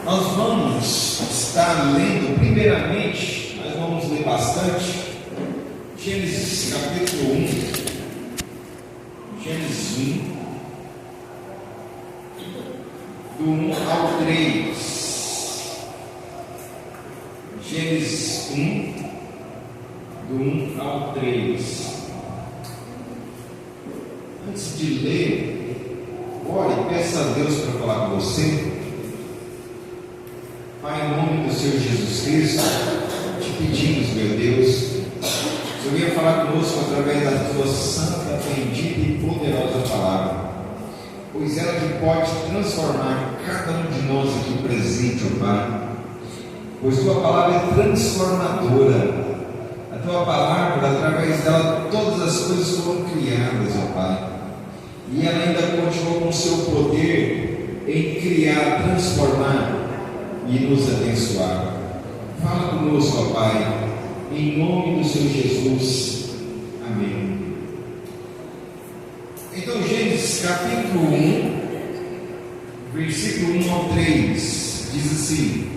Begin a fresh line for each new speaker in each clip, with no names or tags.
Nós vamos estar lendo, primeiramente, nós vamos ler bastante, Gênesis capítulo 1, Gênesis 1, do 1 ao 3, Gênesis 1, do 1 ao 3. Antes de ler, ore e peça a Deus para falar com você. Pai, em nome do Senhor Jesus Cristo, te pedimos, meu Deus, que o Senhor venha falar conosco através da tua santa, bendita e poderosa palavra, pois ela que pode transformar cada um de nós aqui presente, ó Pai, pois tua palavra é transformadora. A tua palavra, através dela, todas as coisas foram criadas, ó Pai, e ela ainda continua com o seu poder em criar, transformar e nos abençoar. Fala conosco, ó Pai, em nome do Senhor Jesus. Amém. Então, Gênesis capítulo 1, versículo 1 ao 3, diz assim: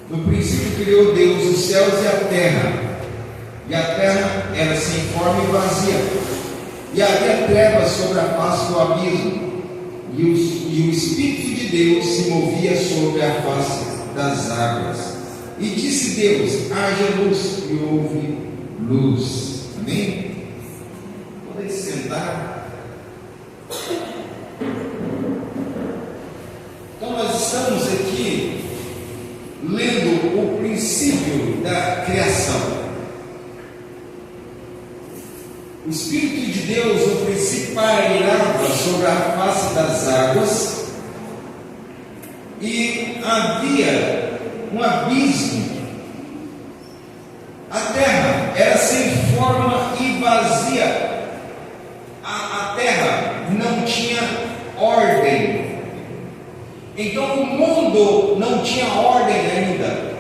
no princípio criou Deus os céus e a terra era sem forma e vazia, e havia trevas sobre a face do abismo, e o Espírito de Deus se movia sobre a face das águas. E disse Deus: haja luz, e houve luz. Amém? Pode sentar. Então nós estamos aqui lendo o princípio da criação. O Espírito de Deus, no princípio, pairava sobre a face das águas, e havia um abismo. A terra era sem forma e vazia. A terra não tinha ordem. Então o mundo não tinha ordem ainda.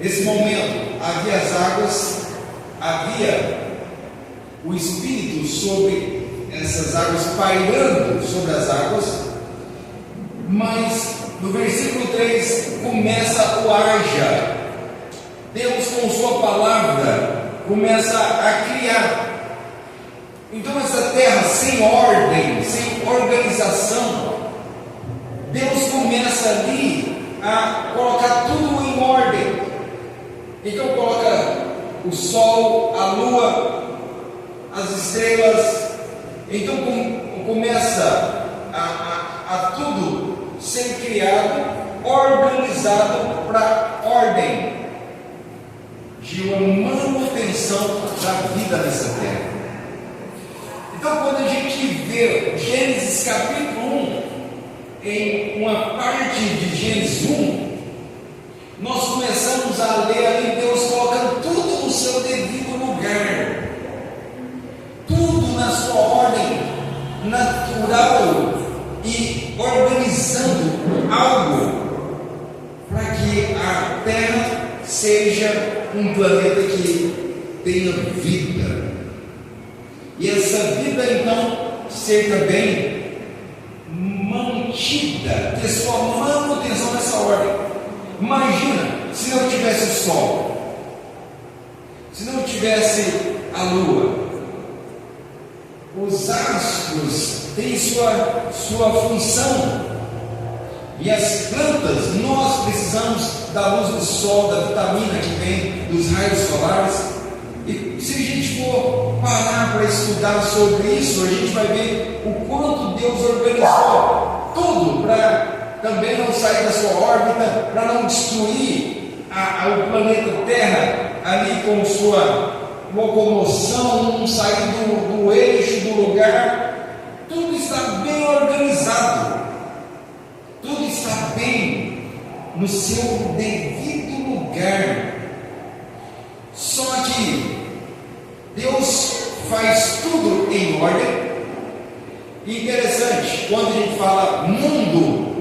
Nesse momento havia as águas, havia o Espírito sobre essas águas, pairando sobre as águas, mas no versículo 3 começa o haja. Deus, com sua palavra, começa a criar. Então essa terra sem ordem, sem organização, Deus começa ali a colocar tudo em ordem. Então coloca o sol, a lua, as estrelas. Então começa a tudo ser criado, organizado para ordem de uma manutenção da vida nessa terra. Então quando a gente vê Gênesis capítulo 1, em uma parte de Gênesis 1, nós começamos a ler ali Deus colocando tudo no seu devido lugar, tudo na sua ordem natural, e organizando algo para que a Terra seja um planeta que tenha vida, e essa vida então ser também mantida, ter sua manutenção nessa ordem. Imagina se não tivesse o sol, se não tivesse a lua. Os astros têm sua função, e as plantas, nós precisamos da luz do sol, da vitamina que vem dos raios solares. E se a gente for parar para estudar sobre isso, a gente vai ver o quanto Deus organizou tudo para também não sair da sua órbita, para não destruir o planeta Terra ali com sua locomoção, não sair do eixo, do lugar. Tudo está bem organizado, tudo está bem no seu devido lugar. Só que Deus faz tudo em ordem. Interessante, quando a gente fala mundo,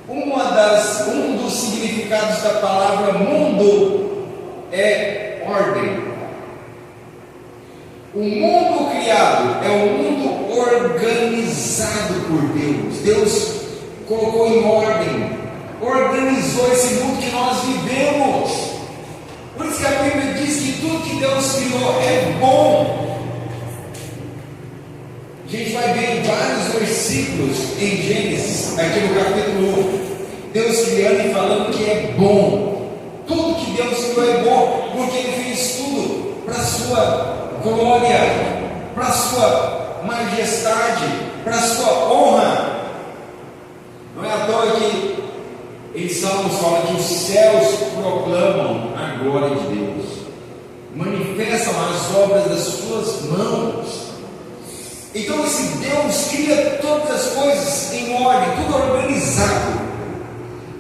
um dos significados da palavra mundo é ordem. O mundo criado é um mundo organizado por Deus. Deus colocou em ordem, organizou esse mundo que nós vivemos. Por isso que a Bíblia diz que tudo que Deus criou é bom. A gente vai ver em vários versículos em Gênesis, aqui no capítulo 1, Deus criando e falando que é bom. Tudo que Deus criou é bom, porque Ele fez tudo para a sua glória, para a sua majestade, para a sua honra. Não é à toa que em Salmos fala que os céus proclamam a glória de Deus, manifestam as obras das suas mãos. Então esse Deus cria todas as coisas em ordem, tudo organizado.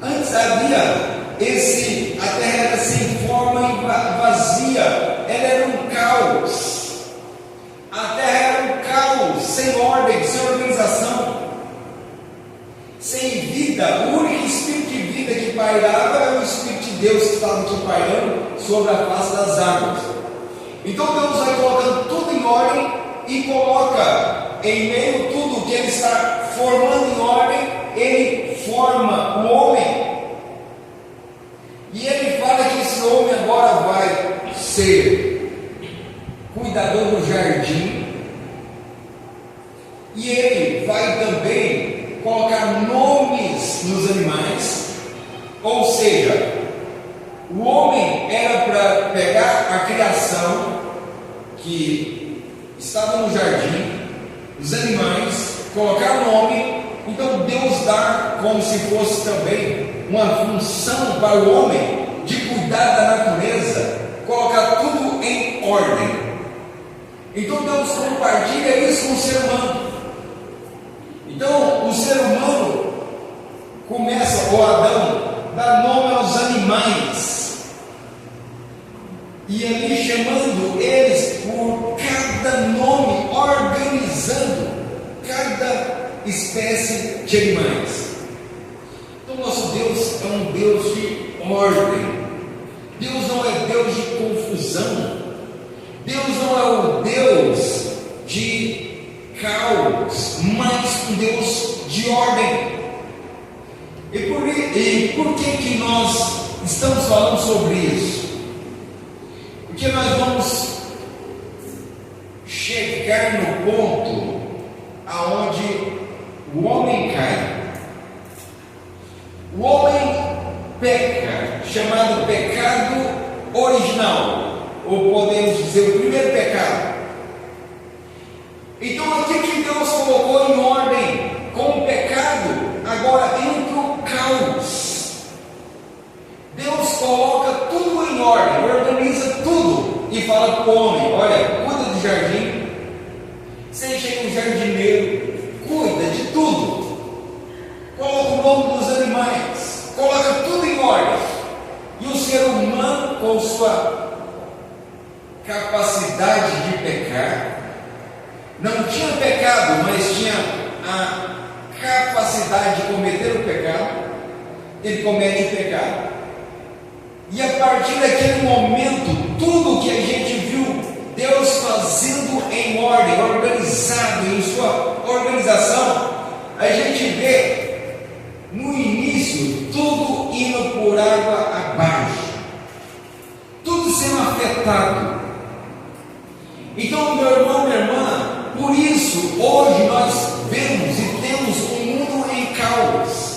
Antes havia a terra era sem forma e vazia, ela era um caos. A terra era um caos, sem ordem, sem organização, sem vida. O único espírito de vida que pairava era o Espírito de Deus que estava aqui pairando sobre a face das águas. Então Deus vai colocando tudo em ordem e coloca em meio tudo que Ele está formando em ordem. Ele forma o homem. E Ele fala que esse homem agora vai ser cuidador do jardim. E Ele vai também colocar nomes nos animais. Ou seja, o homem era para pegar a criação que estava no jardim, os animais, colocar nome. Então Deus dá como se fosse também uma função para o homem de cuidar da natureza, colocar tudo em ordem. Então Deus compartilha isso com o ser humano. Então o ser humano começa, o Adão, dá nome aos animais, e ali chamando eles por cada nome, organizando cada espécie de animais. Então nosso Deus é um Deus de ordem. Deus não é Deus de confusão. Deus não é o Deus de caos, mas um Deus de ordem. E por que nós estamos falando sobre isso? Porque nós vamos chegar no ponto aonde o homem cai. O homem peca, chamado pecado original, ou podemos dizer o primeiro pecado. Então aquilo que Deus colocou em ordem como pecado, agora entra o caos. Deus coloca tudo em ordem, organiza tudo e fala para o homem: olha, cuida do jardim. Você chega um jardineiro, cuida de tudo, coloca o nome dos animais, coloca tudo em ordem. E o ser humano, com sua capacidade de pecar, não tinha pecado, mas tinha a capacidade de cometer o pecado, ele comete o pecado. E a partir daquele momento, tudo que a gente viu Deus fazendo em ordem, organizado, em sua organização, a gente vê no início tudo indo por água abaixo, tudo sendo afetado. Então, meu irmão, minha irmã, por isso hoje nós vemos e temos um mundo em caos.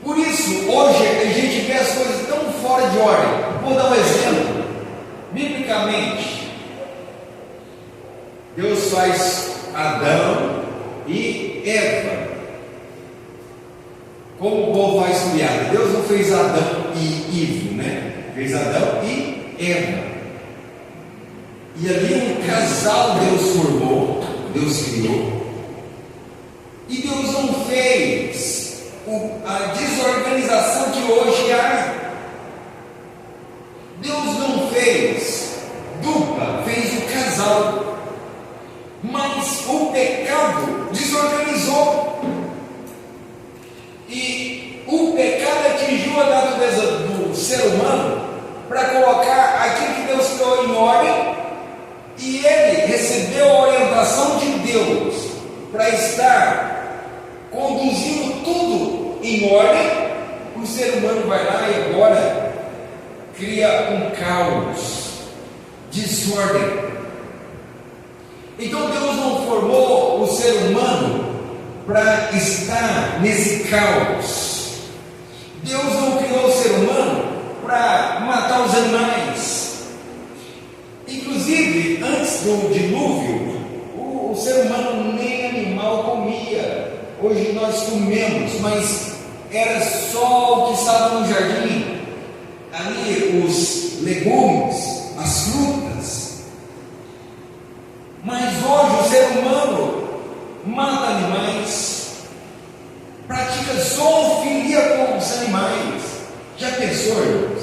Por isso hoje a gente vê as coisas tão fora de ordem. Vou dar um exemplo. Biblicamente, Deus faz Adão e Eva. Como o povo faz piada, Deus não fez Adão e Ivo, né? Fez Adão e Eva. E ali um casal Deus formou, Deus criou. E Deus não fez a desorganização que hoje há. Deus não fez dupla, fez o casal. Mas o pecado desorganizou. E o pecado atingiu a natureza do ser humano para colocar aquilo que Deus criou em ordem. E ele recebeu a orientação de Deus para estar conduzindo tudo em ordem, o ser humano vai lá e agora cria um caos, desordem. Então Deus não formou o ser humano para estar nesse caos. Deus não criou o ser humano para matar os animais. Inclusive, antes do dilúvio, o ser humano nem animal comia. Hoje nós comemos, mas era só o que estava no jardim. Ali os legumes, as frutas. Mas hoje o ser humano mata animais, pratica zoofilia com os animais. Já pensou, irmãos?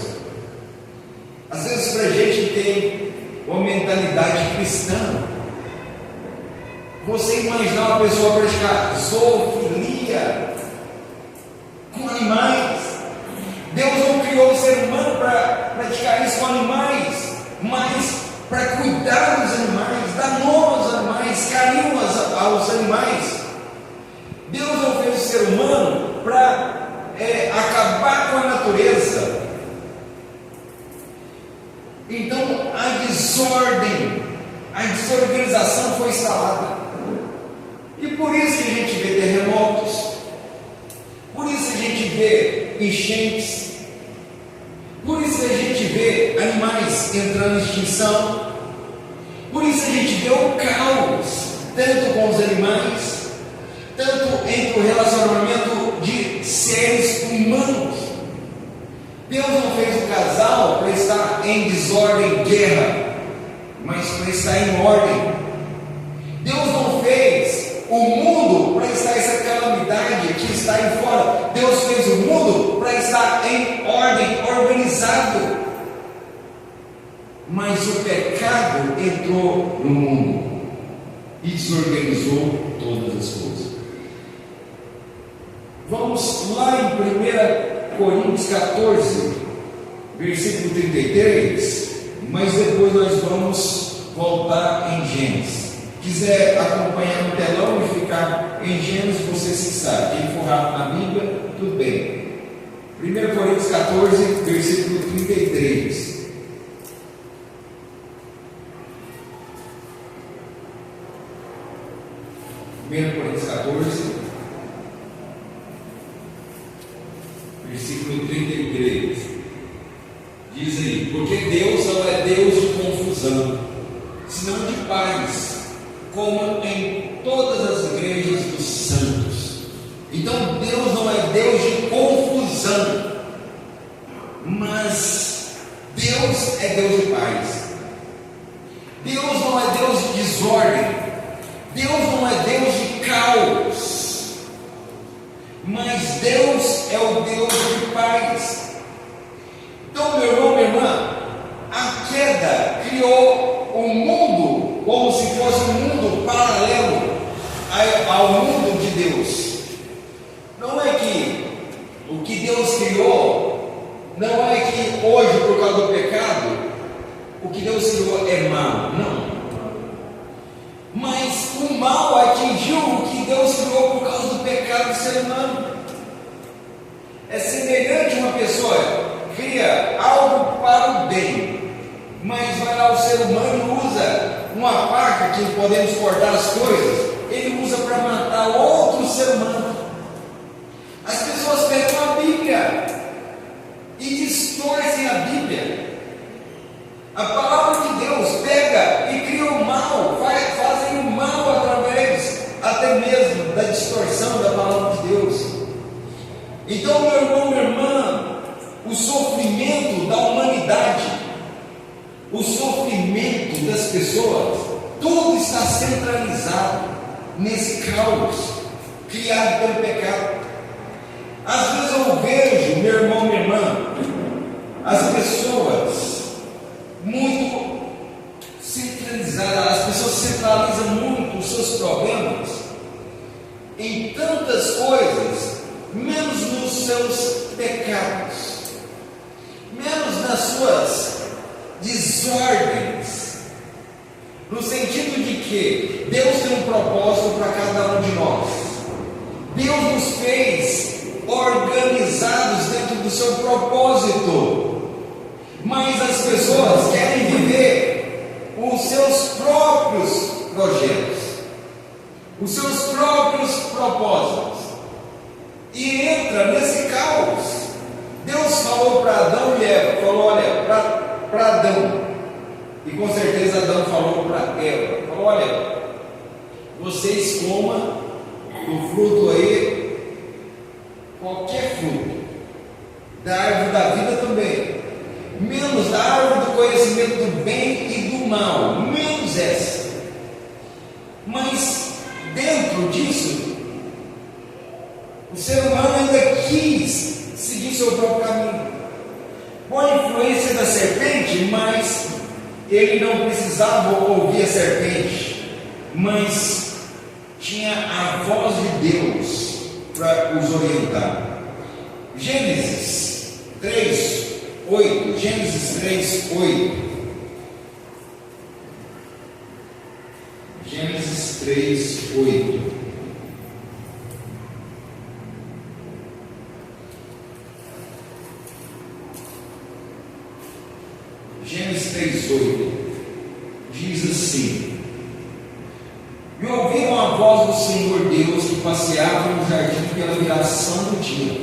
Às vezes para a gente tem uma mentalidade cristã. Você imaginar uma pessoa praticar zoofilia com animais? Deus não criou o ser humano para praticar isso com animais, mas para cuidar dos animais, dar nome aos animais, carinho aos animais. Deus não fez o ser humano para acabar com a natureza. Então a desordem, a desorganização foi instalada. E por isso que a gente vê terremotos, por isso que a gente vê enchentes, por isso que a gente vê animais entrando em extinção, por isso que a gente vê o caos, tanto com os animais, tanto entre o relacionamento de seres humanos. Deus não fez o casal para estar em desordem, guerra, mas para estar em ordem. Deus não fez o mundo para estar essa calamidade que está aí fora. Deus fez o mundo para estar em ordem, organizado. Mas o pecado entrou no mundo e desorganizou todas as coisas. Vamos lá em 1 Coríntios 14, versículo 33, mas depois nós vamos voltar em Gênesis. Quiser acompanhar no telão e ficar em Gênesis, você se sabe. Quem for rápido na Bíblia, tudo bem. 1 Coríntios 14, versículo 33. Coríntios 14, versículo 33. Diz aí: porque Deus não é Deus de confusão, senão de paz, como em todas as igrejas dos santos. Então Deus não é Deus de confusão, mas Deus é Deus de paz. Deus não é Deus de desordem, Deus não é Deus de caos, mas Deus é o Deus de paz. Então, meu irmão, minha irmã, a queda criou um mundo como se fosse um mundo paralelo ao mundo de Deus. Não é que o que Deus criou, não é que hoje, por causa do pecado, o que Deus criou é mal, não. Mas o mal atingiu o que Deus criou por causa do pecado do ser humano. É semelhante a uma pessoa cria algo para o bem, mas vai lá o ser humano e usa uma faca que podemos cortar as coisas, ele usa para matar outro ser humano. As pessoas pegam a Bíblia e distorcem a Bíblia. A palavra de Deus pega e cria o mal, fazem o mal através até mesmo da distorção da palavra de Deus. Então, meu irmão, minha irmã, o sofrimento da humanidade, o sofrimento das pessoas, tudo está centralizado nesse caos criado pelo pecado. Às vezes eu vejo, meu irmão, minha irmã, as pessoas muito centralizadas, as pessoas centralizam muito os seus problemas em tantas coisas, menos nos seus pecados, menos nas suas desordens, no sentido de que Deus tem um propósito para cada um de nós. Deus nos fez organizados dentro do seu propósito, mas as pessoas querem viver os seus próprios projetos, os seus próprios propósitos, e entra nesse caos. Deus falou para Adão e Eva, falou: olha, para Adão, e com certeza Adão falou para Eva, falou: olha, vocês comam o fruto aí, qualquer fruto, da árvore da vida também, menos da árvore do conhecimento do bem e do mal, menos essa. Mas dentro disso, o ser humano ainda quis seguir seu próprio caminho, com a influência da serpente, mas ele não precisava ouvir a serpente, mas tinha a voz de Deus para os orientar. Gênesis 3:8. Gênesis 3:8. Gênesis 3:8. Gênesis 3:8 diz assim: e ouviram a voz do Senhor Deus que passeava no jardim pela viração do dia,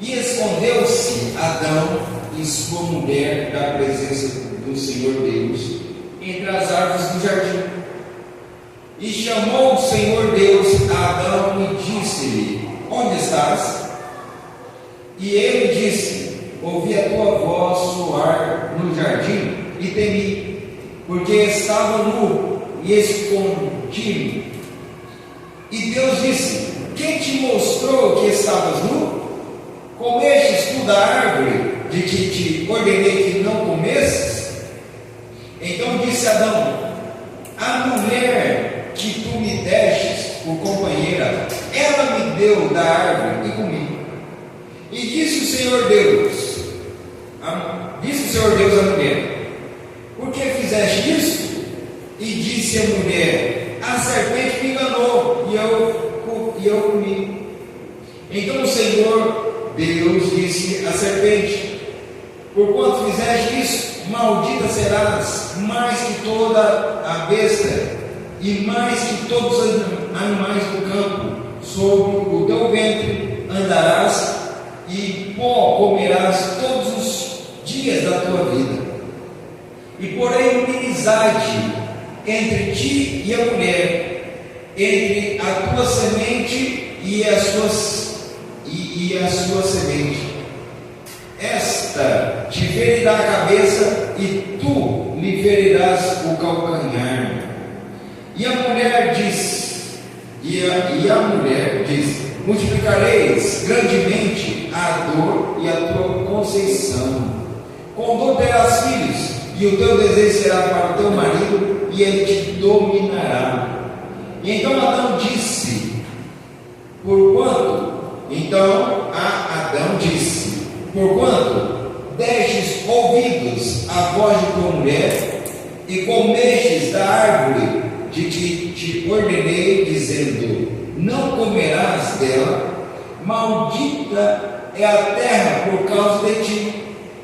e escondeu-se Adão e sua mulher da presença do Senhor Deus entre as árvores do jardim. E chamou o Senhor Deus a Adão e disse-lhe: onde estás? E ele disse: ouvi a tua voz soar no jardim e temi, porque estava nu e escondi-me. E Deus disse: quem te mostrou que estavas nu? Comestes tu da árvore de que te ordenei que não comesses? Então disse Adão: a mulher que tu me destes por companheira, ela me deu da árvore e comi. E disse o Senhor Deus à mulher: por que fizeste isso? E disse a mulher: a serpente me enganou e eu comi. Então o Senhor Deus disse à serpente: porquanto fizeste isso, maldita serás mais que toda a besta e mais que todos os animais do campo. Sobre o teu ventre andarás e pó comerás todos os dias da tua vida. E porém inimizade entre ti e a mulher, entre a tua semente e a sua semente. Esta te ferirá a cabeça e tu lhe ferirás o calcanhar. E a mulher diz: multiplicareis grandemente a dor e a tua conceição. Com dor terás filhos, e o teu desejo será para o teu marido, e ele te dominará. E então Adão disse: porquanto destes ouvidos à voz de tua mulher, e comestes da árvore de que te ordenei, dizendo: não comerás dela, maldita é a terra por causa de ti,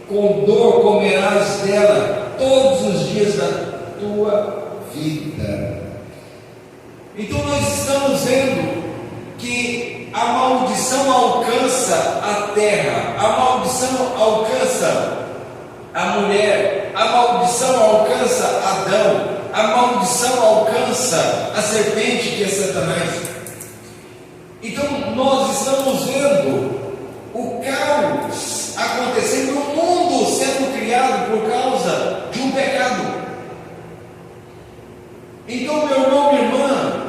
com dor comerás dela todos os dias da tua vida. Então nós estamos vendo que a maldição alcança a terra, a maldição alcança a mulher, a maldição alcança Adão, a maldição alcança a serpente, que é Satanás. Então nós estamos vendo o caos acontecendo no mundo, sendo criado por causa de um pecado. Então, meu irmão, minha irmã,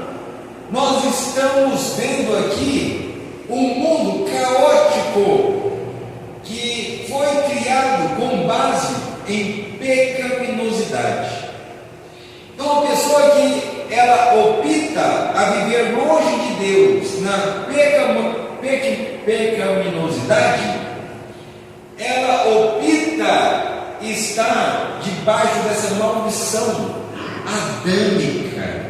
nós estamos vendo aqui um mundo caótico que foi criado com base em pecaminosidade. Então, a pessoa que ela opta a viver longe de Deus na pecaminosidade, ela opta estar debaixo dessa maldição adâmica.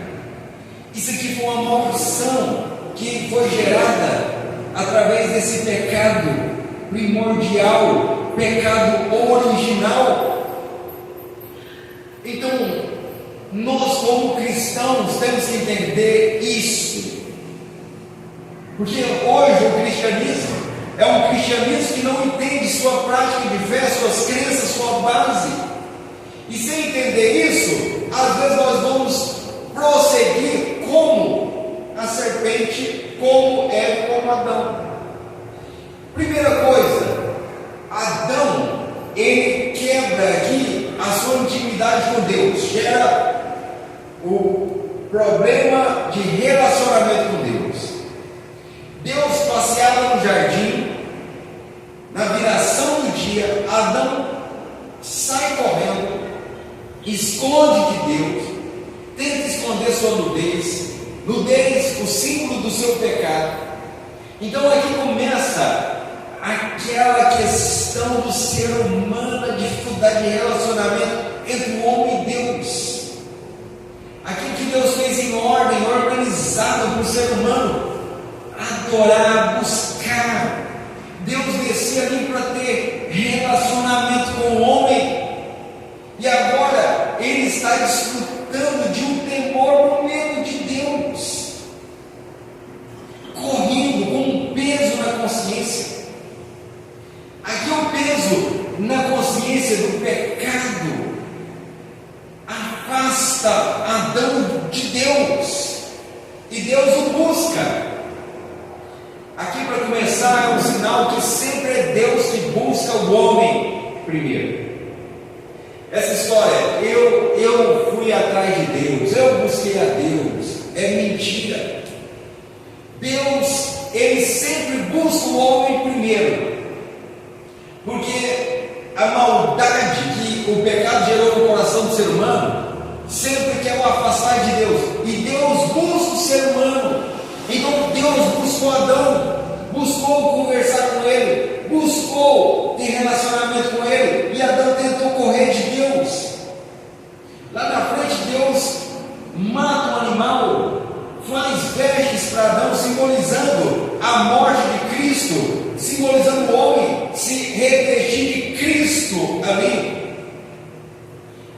Isso aqui foi uma maldição que foi gerada através desse pecado primordial, pecado original. Então, nós como cristãos temos que entender isso, porque hoje o cristianismo é um cristianismo que não entende sua prática de fé, suas crenças, sua base, e sem entender isso, às vezes nós vamos prosseguir como a serpente, como Eva, como Adão. Primeira coisa, Adão, ele quebra aqui a sua intimidade com Deus, gera o problema de relacionamento com Deus. Deus passeava no jardim, na viração do dia, Adão sai correndo, esconde de Deus, tenta esconder sua nudez, o símbolo do seu pecado. Então aqui começa aquela questão do ser humano, a dificuldade de relacionamento entre o homem e Deus. Aquilo que Deus fez em ordem, organizado para o ser humano adorar, buscar. Deus descia ali para ter relacionamento com o homem, e agora ele está desfrutando de um temor, um medo de Deus, correndo com um peso na consciência. Aqui o peso na consciência do pecado afasta Adão de Deus, e Deus o busca. Aqui, para começar, é um sinal que sempre é Deus que busca o homem primeiro. Essa história, eu fui atrás de Deus, eu busquei a Deus, é mentira. Deus, ele sempre busca o homem primeiro, porque a maldade que o pecado gerou no coração do ser humano sempre quer o afastar de Deus, e Deus busca o ser humano. Então Deus buscou Adão, buscou conversar com ele, buscou ter relacionamento com ele, e Adão tentou correr de Deus. Lá na frente, Deus mata um animal, faz vestes para Adão, simbolizando a morte de Cristo, simbolizando o homem se revestir de Cristo ali.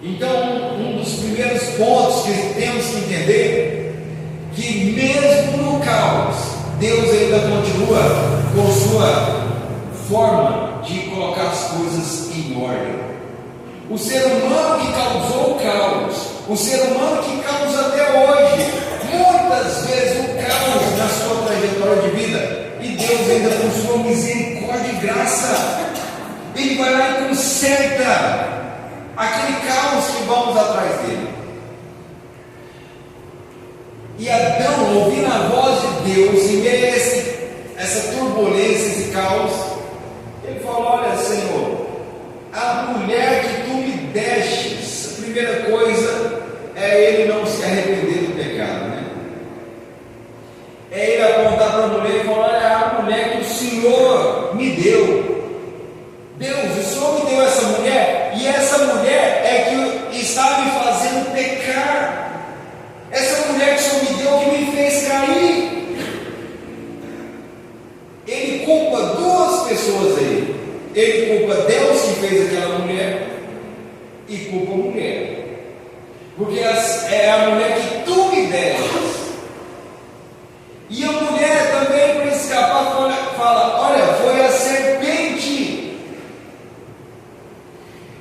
Então, um dos primeiros pontos que temos que entender, que mesmo no caos, Deus ainda continua com sua forma de colocar as coisas em ordem. O ser humano que causou o caos, o ser humano que causa até hoje, muitas vezes o caos na sua trajetória de vida, e Deus ainda com sua misericórdia e graça, Ele vai lá e conserta aquele caos que vamos atrás dele. E Adão, ouvindo a voz de Deus, em meio a essa turbulência, esse caos, ele falou: olha, Senhor, a mulher que tu me destes, a primeira coisa é ele não se arrepender do pecado, né? É ele apontar para a mulher e falar: olha, a mulher que o Senhor me deu. Deus, o Senhor me deu essa mulher, e essa mulher é que está me fazendo pecar. Essa mulher que o Senhor me deu, que me fez cair. Ele culpa duas pessoas aí. Ele culpa Deus que fez aquela mulher, e culpa a mulher, porque é a mulher que tu me deste. E a mulher também, para escapar, fala: olha, foi a serpente.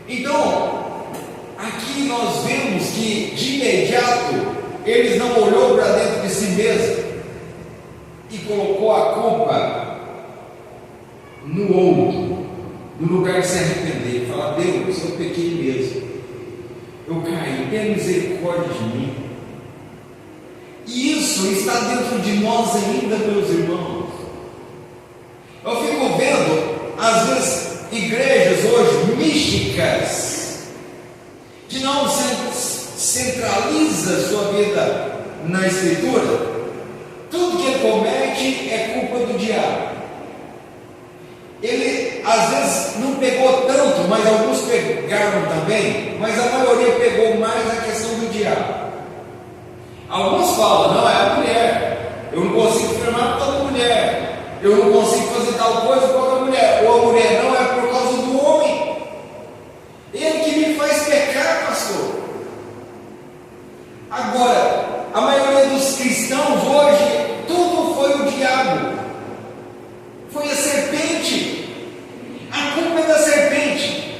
Então, aqui nós vemos que de imediato ele não olhou para dentro de si mesmo e colocou a culpa no outro, no lugar de se arrepender, falar: Deus, eu pequei mesmo, eu caí, tenha misericórdia de mim. E isso está dentro de nós ainda, meus irmãos. Eu fico vendo, às vezes, igrejas hoje místicas, que não centraliza sua vida na Escritura. Tudo que ele comete é culpa do diabo. Ele às vezes não pegou tanto, mas alguns pegaram também, mas a maioria pegou mais a questão do diabo. Alguns falam: não, é a mulher, eu não consigo Eu não consigo fazer tal coisa com a mulher, ou a mulher não, é por causa do homem. Ele que me faz pecar, pastor. Agora, a maioria dos cristãos hoje, tudo foi o diabo, foi a serpente. A culpa é da serpente.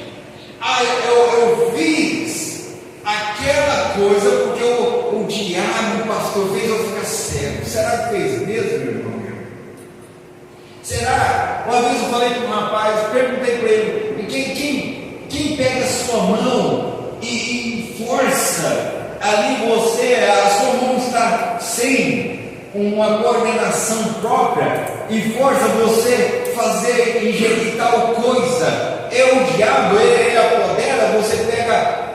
Eu fiz aquela coisa porque o diabo, o pastor, fez eu ficar cego. Será que fez mesmo, meu irmão? Será? Uma vez eu falei para um rapaz, perguntei para ele: quem pega a sua mão e força ali você, a sua mão está sem uma coordenação própria e força você fazer, ingerir tal coisa? É o diabo, ele apodera, você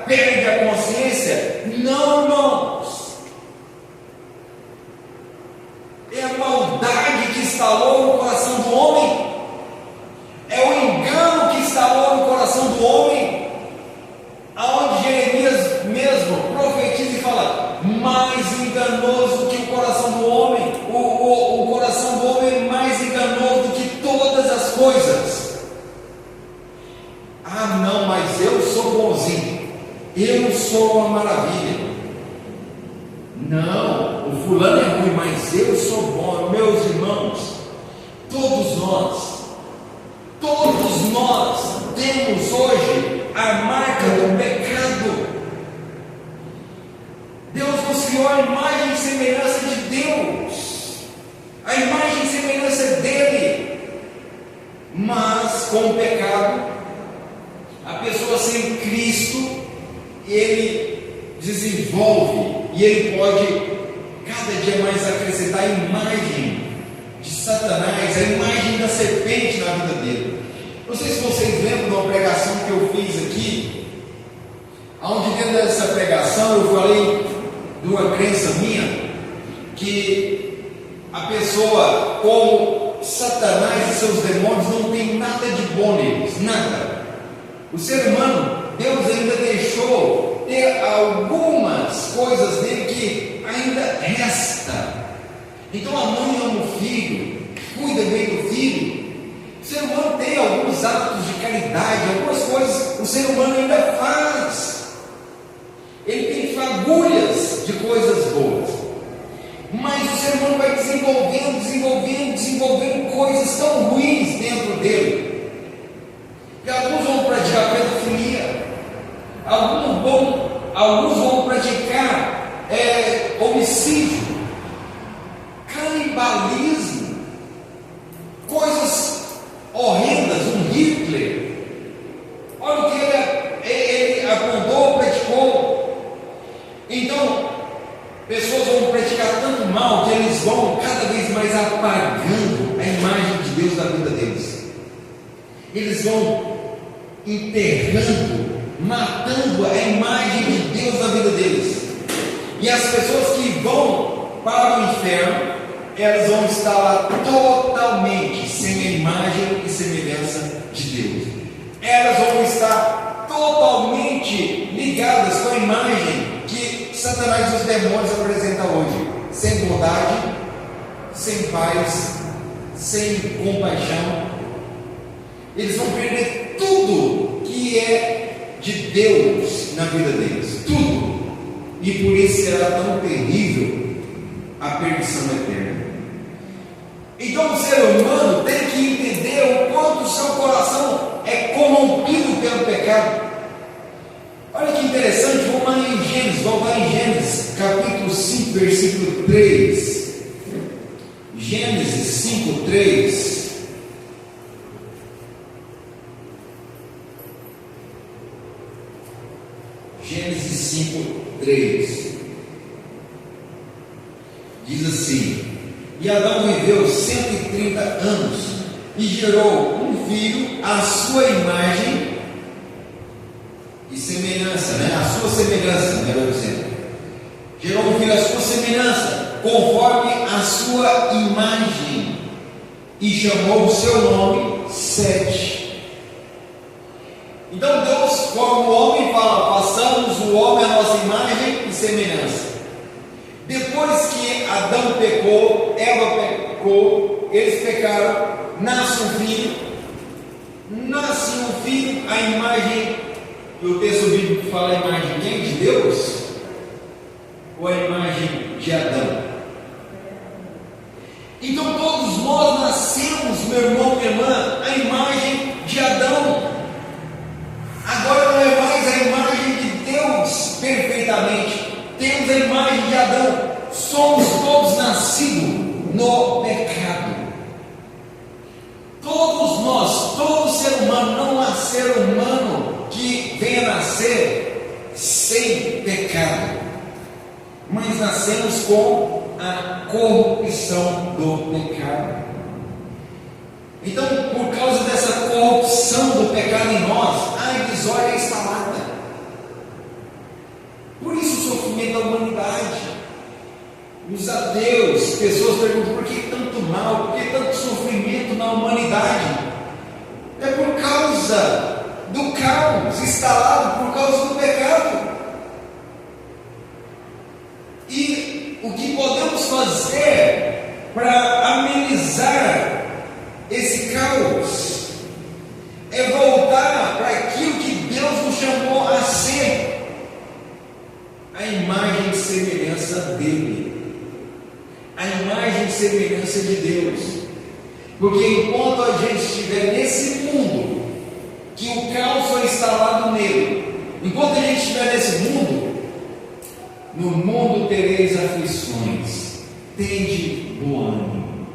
perde a consciência? Não, irmãos. É a maldade que instalou no coração do homem, é o engano que instalou no coração do homem, aonde Jeremias mesmo profetiza e fala: mais enganoso que o coração do homem, o coração do homem é mais enganoso do que todas as coisas. Ah, não, mas eu sou bonzinho, eu sou uma maravilha. Não, o fulano é ruim, mas eu sou bom. Meus irmãos, todos nós temos hoje a marca do pecado. Deus nos criou a imagem e semelhança de Deus, a imagem e semelhança dele, mas com o pecado, a pessoa sem Cristo, ele desenvolve e ele pode cada dia mais acrescentar a imagem de Satanás, a imagem da serpente na vida dele. Não sei se vocês lembram de uma pregação que eu fiz aqui, onde dentro dessa pregação eu falei de uma crença minha, que a pessoa, como Satanás e seus demônios, não tem nada de bom neles, nada. O ser humano, Deus ainda deixou ter algumas coisas dele que ainda resta. Então a mãe ama o filho, cuida bem do filho. O ser humano tem alguns atos de caridade, algumas coisas o ser humano ainda faz. Ele tem fagulhas de coisas boas, mas o ser humano vai desenvolvendo coisas tão ruins dentro dele. E alguns vão praticar pedofilia, alguns vão praticar homicídio, canibalismo, coisas horrendas. Um Hitler, olha o que ele apontou, praticou. Então, pessoas vão praticar tanto mal que eles vão cada vez mais apagando a imagem de Deus na vida deles. Eles vão enterrando, matando a imagem de Deus na vida deles. E as pessoas que vão para o inferno, elas vão estar lá totalmente sem a imagem e semelhança de Deus. Elas vão estar totalmente ligadas com a imagem que Satanás e os demônios apresentam hoje, sem bondade, sem paz, sem compaixão. Eles vão perder tudo que é de Deus na vida deles, tudo. E por isso será tão terrível a perdição eterna. Então o ser humano tem que entender o quanto o seu coração é corrompido pelo pecado. Olha que interessante, vamos lá em Gênesis, capítulo 5, versículo 3. Gênesis 5, 3. Gênesis 5, 3. Diz assim: e Adão viveu 130 anos e gerou um filho à sua imagem e semelhança, a sua semelhança, melhor dizendo. Gerou um filho à sua semelhança, conforme a sua imagem, e chamou o seu nome Sete. Então Deus, como o homem, fala: façamos o homem à nossa imagem e semelhança. Depois que Adão pecou, Eva pecou, eles pecaram, nasce um filho, a imagem, o texto bíblico fala a imagem de quem? De Deus? Ou a imagem de Adão? Então todos nós nascemos, meu irmão, minha irmã, a imagem de Adão. Agora não é mais a imagem de Deus perfeitamente, temos a imagem de Adão. Somos todos nascidos no pecado. Todos nós, todo ser humano, não há ser humano que venha nascer sem pecado, mas nascemos com a corrupção do pecado. Então, por causa dessa corrupção do pecado em nós, a desordem instalada. Por isso o sofrimento da humanidade. Os ateus, pessoas perguntam: por que tanto mal, por que tanto sofrimento na humanidade? É por causa do caos instalado, por causa do pecado. E o que podemos fazer para amenizar esse caos é voltar para aquilo que Deus nos chamou a ser, a imagem e semelhança dele. A imagem e semelhança de Deus. Porque enquanto a gente estiver nesse mundo, que o caos foi instalado nele, enquanto a gente estiver nesse mundo, no mundo tereis aflições, tende bom ânimo.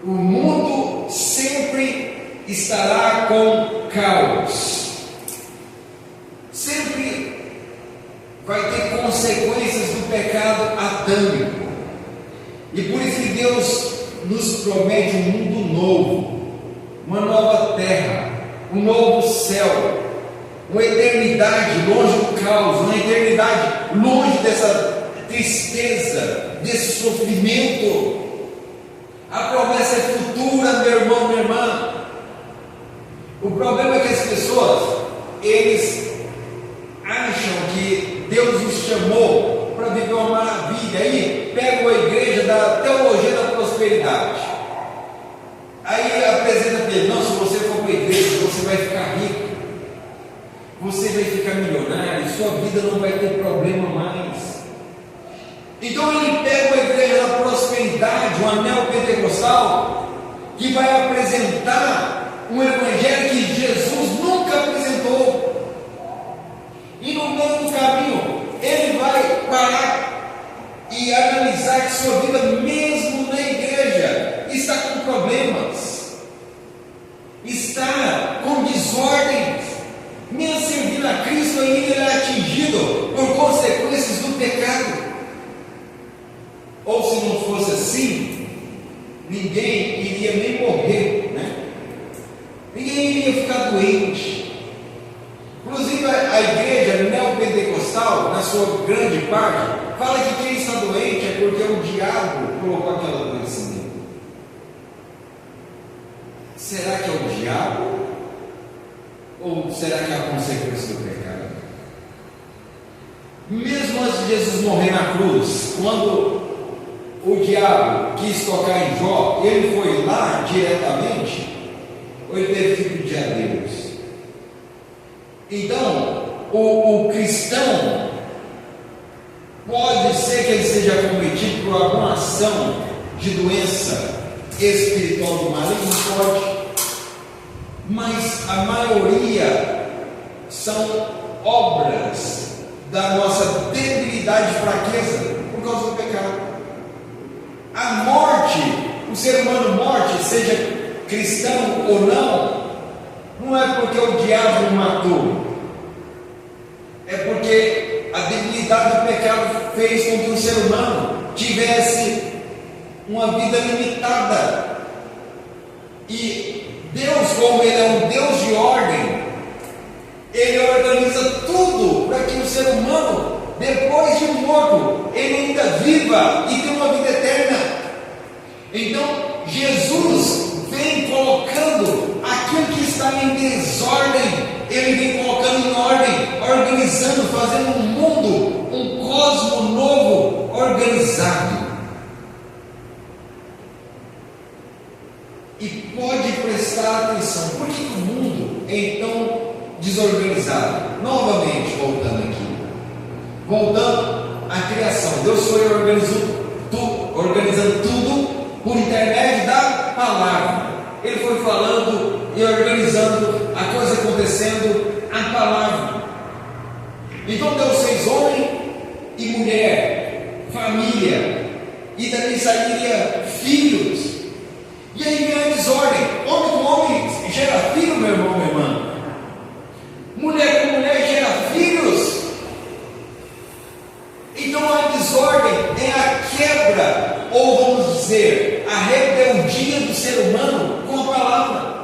O mundo sempre estará com caos, sempre vai ter consequências do pecado adâmico. E por isso que Deus nos promete um mundo novo, uma nova terra, um novo céu, uma eternidade longe do caos, uma eternidade longe dessa tristeza, desse sofrimento. A promessa é futura, meu irmão, minha irmã. O problema é que as pessoas, eles acham que Deus nos chamou para viver uma maravilha. Aí pegam a igreja da teologia da prosperidade, aí apresenta para ele: não, se você for para a igreja, você vai ficar rico, você vai ficar milionário, sua vida não vai ter problema mais. Então ele pega a igreja da prosperidade, um anel pentecostal, que vai apresentar um evangelho que Jesus nunca apresentou. E no meio do caminho, ele vai parar e analisar que sua vida, mesmo na igreja, está com problemas, está com desordens. Mesmo servindo a Cristo, ainda ele é atingido por consequências do pecado. Ou se não fosse assim, ninguém iria nem morrer, né? Ninguém iria ficar doente. Inclusive a igreja neopentecostal, na sua grande parte, fala que quem está doente é porque o diabo colocou aquela doença nele. Será que é o diabo? Ou será que é a consequência do pecado? Mesmo antes de Jesus morrer na cruz, quando o diabo quis tocar em Jó, ele foi lá diretamente, ou ele teve que pedir a Deus? Então, o cristão pode ser que ele seja cometido por alguma ação de doença espiritual do maligno, pode, mas a maioria são obras da nossa debilidade e fraqueza por causa do pecado. A morte, o ser humano morte, seja cristão ou não é porque o diabo o matou, é porque a debilidade do pecado fez com que o ser humano tivesse uma vida limitada. E Deus, como Ele é um Deus de ordem, Ele organiza tudo para que o ser humano, depois de morto, ele ainda viva e tenha uma vida eterna. Então, Jesus vem colocando aquilo que está em desordem, Ele vem colocando em ordem, organizando, fazendo um mundo, um cosmo novo, organizado. prestar atenção. Por que o mundo é tão desorganizado? Novamente, voltando aqui. Voltando à criação. Deus foi organizando tudo por intermédio da palavra. Ele foi falando e organizando a coisa acontecendo, a palavra. Então Deus fez homem e mulher, família, e dali sairia filhos. E aí vem a desordem. Homem com homem gera filho, meu irmão, minha irmã. Mulher com mulher gera filhos. Então a desordem é a quebra, ou vamos dizer, a rebeldia do ser humano com a palavra.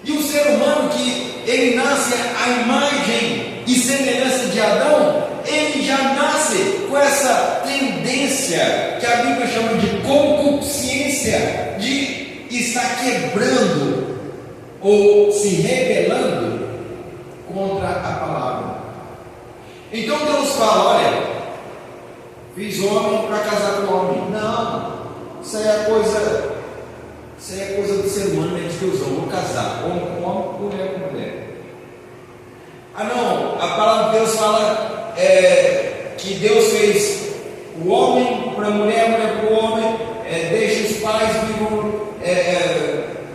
E o ser humano que ele nasce à imagem e semelhança de Adão, ele já nasce com essa tendência que a Bíblia chama de concupiscência, de estar quebrando ou se rebelando contra a palavra. Então Deus fala: olha, fiz homem para casar com homem. Não, isso aí é coisa do ser humano, é de Deus. Eu vou casar homem com homem, mulher com mulher. Ah não, a palavra de Deus fala que Deus fez o homem para a mulher para o homem, deixa os pais,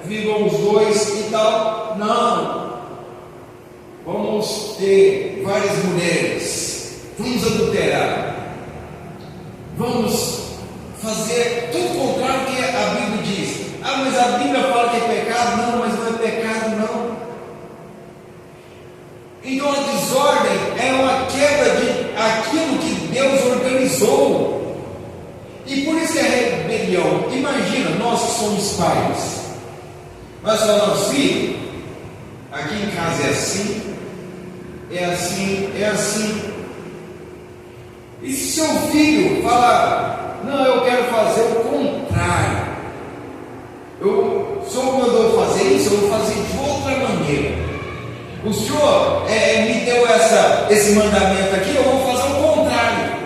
vivam os dois e tal. Não, vamos ter várias mulheres, vamos adulterar, vamos fazer tudo o contrário que a Bíblia diz. Ah, mas a Bíblia fala que é pecado. Não, mas não é pecado não. Então a desordem é uma quebra de aquilo que Deus organizou. E por isso que a rebelião, imagina, nós que somos pais, nós falamos: filho, aqui em casa é assim, é assim, é assim. E se seu filho falar: não, eu quero fazer o contrário, o senhor mandou fazer isso, eu vou fazer de outra maneira. O senhor me deu esse mandamento aqui, eu vou fazer o contrário.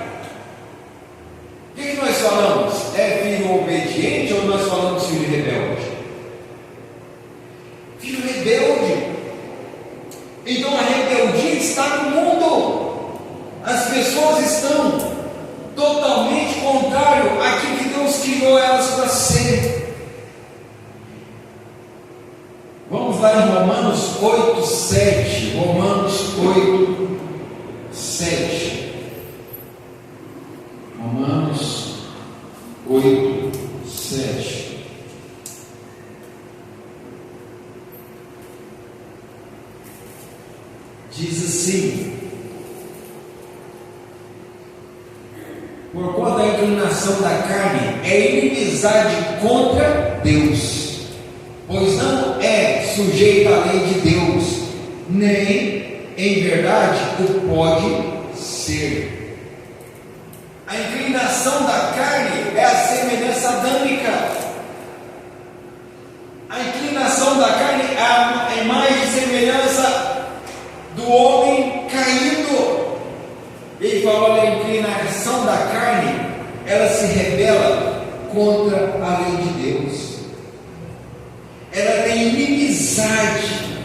O que nós falamos? É filho obediente ou nós falamos filho rebelde? Filho rebelde. Então a rebeldia está no mundo. As pessoas estão totalmente contrário àquilo que Deus criou elas para ser. Vamos lá em Romanos 8:7. Romanos 8:7. Romanos 8:7. Diz assim: porquanto a inclinação da carne é inimizade contra Deus, pois não é sujeita à lei de Deus, nem em verdade o pode ser. A inclinação da carne é a semelhança adâmica. A inclinação da carne é a imagem e semelhança do homem caído. Ele fala: olha, a inclinação da carne, ela se rebela contra a lei de Deus. Ela tem inimizade.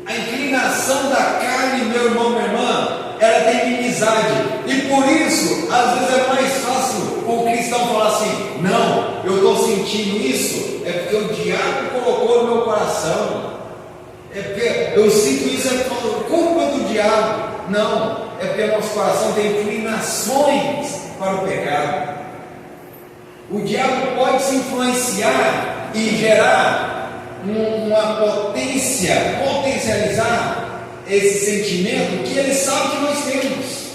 A inclinação da carne, meu irmão, minha irmã, ela tem inimizade. E por isso, às vezes é mais fácil o cristão falar assim: não, eu estou sentindo isso, é porque o diabo colocou no meu coração, é porque eu sinto isso, é por culpa do diabo. Não, é porque nosso coração tem inclinações para o pecado. O diabo pode se influenciar e gerar uma potencializar esse sentimento que ele sabe que nós temos.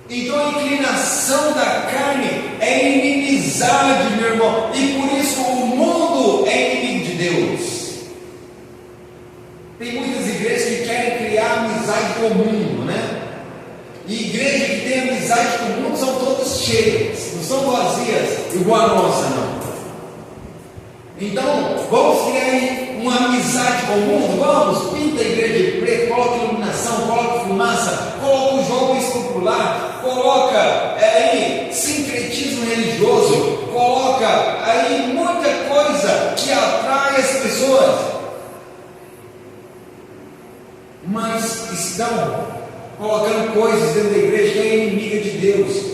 Então a inclinação da carne é inimizade, meu irmão, e por isso o mundo é inimigo de Deus. Tem muitas igrejas que querem criar amizade com o mundo, né? E igrejas que têm amizade com o mundo são todas cheias, não são vazias igual a nossa, não. Então, vamos criar uma amizade com o mundo? Vamos, pinta a igreja de preto, coloca iluminação, coloca fumaça, coloca o jovem popular, coloca aí sincretismo religioso, coloca aí muita coisa que atrai as pessoas, mas estão colocando coisas dentro da igreja que é inimiga de Deus.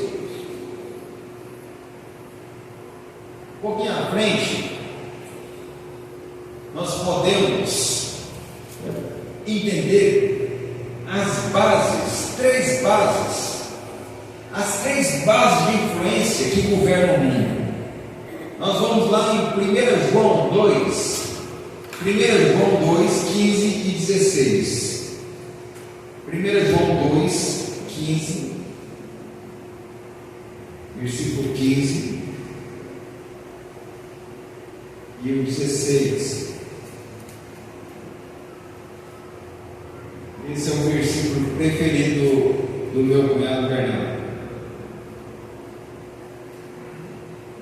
Um pouquinho à frente, nós podemos entender as bases, as três bases de influência que governam o mundo. Nós vamos lá em 1 João 2, 15 e 16. 1 João 2, 15, versículo 15 e o 16. Esse é o versículo preferido do meu cunhado Bernardo.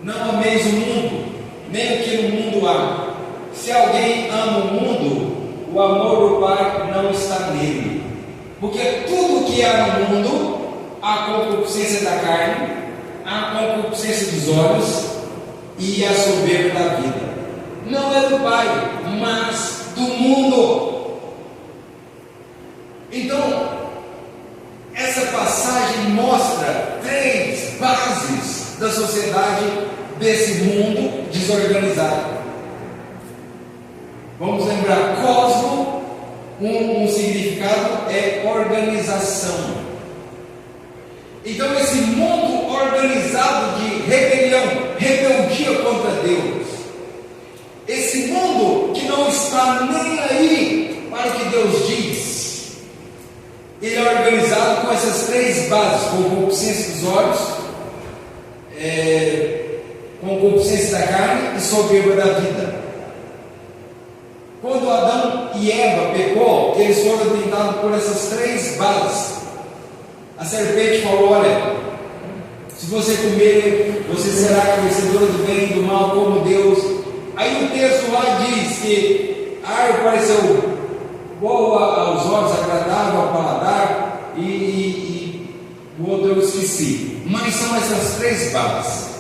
Não ameis o mundo, nem o que no mundo há. Se alguém ama o mundo, o amor do Pai não está nele. Porque tudo que há no mundo, a concupiscência da carne, a concupiscência dos olhos e a soberba da vida, não é do Pai, mas do mundo. Então, essa passagem mostra três bases da sociedade desse mundo desorganizado. Vamos lembrar, cosmo, um significado é organização. Então esse mundo organizado de rebeldia contra Deus, esse mundo que não está nem aí para o que Deus diz, ele é organizado com essas três bases: concupiscência dos olhos, concupiscência da carne e soberba da vida. Quando Adão e Eva pecou, eles foram tentados por essas três bases. A serpente falou: olha, se você comer, você será conhecedora do bem e do mal como Deus. Aí o texto lá diz que a árvore pareceu boa aos olhos, agradável ao paladar, e o outro eu esqueci. Mas são essas três bases.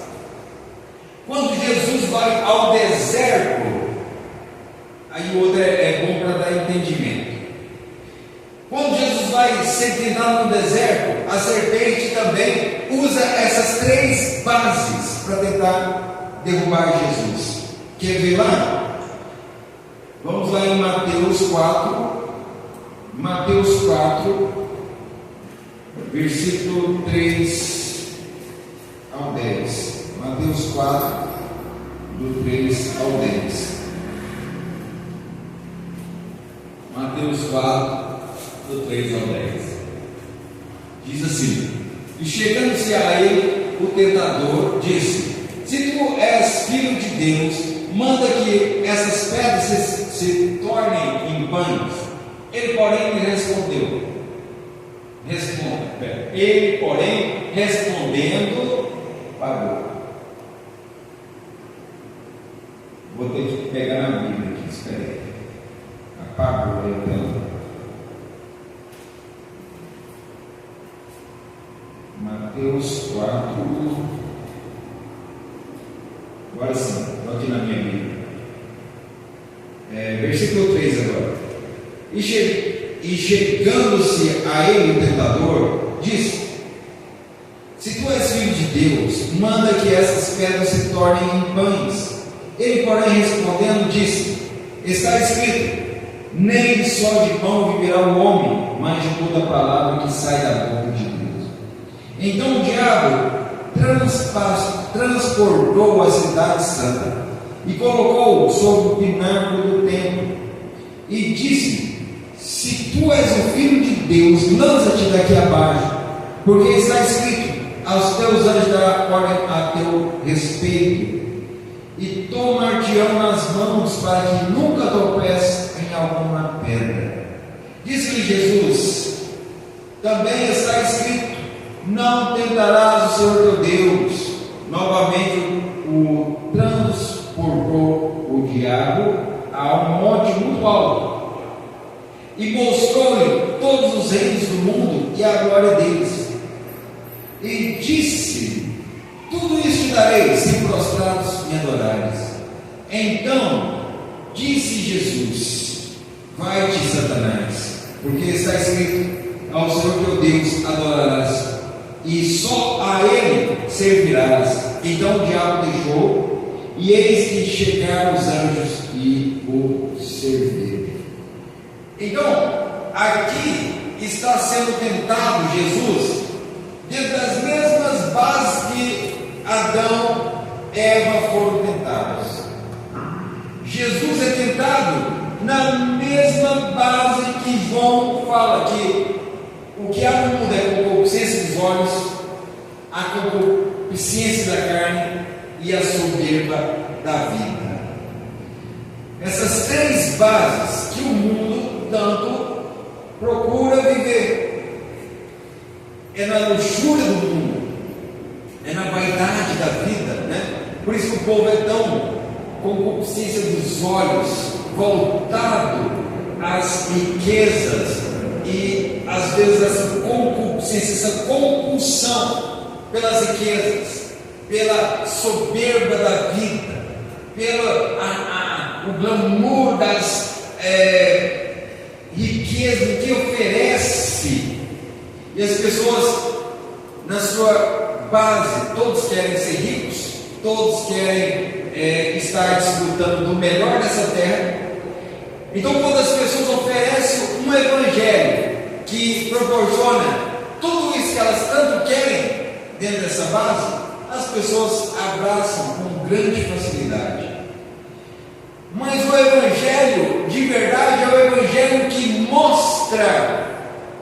Quando Jesus vai ao deserto, aí o outro é bom para dar entendimento. Quando Jesus vai ser tentado no deserto, a serpente também usa essas três bases para tentar derrubar Jesus. Quer ver lá? Vamos lá em Mateus 4, versículo 3 ao 10. Mateus 4, do 3 ao 10. Mateus 4, do 3 ao 10. Diz assim: e chegando-se a ele, o tentador disse: se tu és filho de Deus, manda que essas pedras se tornem em pães. Ele, porém, lhe respondeu: ele, porém, respondendo, pagou. Vou ter que pegar na Bíblia aqui, espera aí. Apagou então. Mateus 4. Agora sim, estou aqui na minha Bíblia. Versículo 3 agora. E chegando-se a ele o tentador, disse: se tu és filho de Deus, manda que essas pedras se tornem em pães. Ele, porém, respondendo, disse: está escrito: nem só de pão viverá o homem, mas de toda palavra que sai da boca de Deus. Então o diabo transportou a cidade santa e colocou-o sobre o pináculo do templo e disse: se tu és o filho de Deus, lança-te daqui abaixo, porque está escrito: aos teus anjos dará ordem a teu respeito, e tomar-te-ão nas mãos, para que nunca tropeces em alguma pedra. Disse-lhe Jesus: também está escrito: não tentarás o Senhor teu Deus. Novamente o transportou o diabo a um monte muito alto e mostrou-lhe todos os reinos do mundo e a glória deles, e disse: Tudo isso te darei, se prostrados me adorares. Então disse Jesus: vai-te, Satanás, porque está escrito: ao Senhor teu Deus adorarás, e só a Ele servirás. Então o diabo deixou, e eis que chegaram os anjos e o serviram. Então, aqui está sendo tentado Jesus dentro das mesmas bases que Adão e Eva foram tentados. Jesus é tentado na mesma base que João fala, que o que há no mundo é a concupiscência dos olhos, a concupiscência da carne e a soberba da vida. Essas três bases que o mundo tanto procura viver. É na luxúria do mundo, é na vaidade da vida, né? Por isso que o povo é tão com concupiscência dos olhos, voltado às riquezas e às vezes essa concupiscência, essa compulsão pelas riquezas, pela soberba da vida, pelo o glamour das riquezas que oferece. E as pessoas, na sua base, todos querem ser ricos, todos querem estar desfrutando do melhor dessa terra. Então, quando as pessoas oferecem um evangelho que proporciona tudo isso que elas tanto querem dentro dessa base, as pessoas abraçam com grande facilidade. Mas o evangelho de verdade é o evangelho que mostra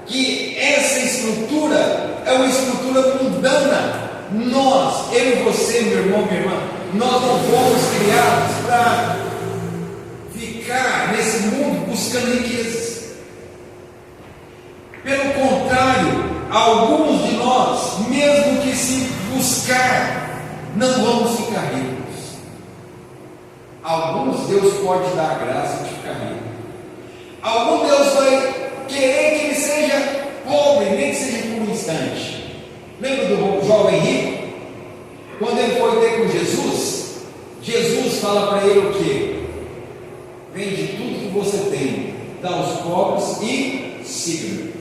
que essa estrutura é uma estrutura mundana. Nós, eu e você, meu irmão, minha irmã, nós não fomos criados para ficar nesse mundo buscando riquezas. Pelo contrário, alguns de nós, mesmo que se buscar, não vamos ficar ricos. Alguns Deus pode dar a graça de ficar rico. Algum Deus vai querer que ele seja pobre, nem que seja por um instante. Lembra do jovem rico? Quando ele foi ter com Jesus, Jesus fala para ele o quê? Vende tudo que você tem, dá aos pobres e siga-me.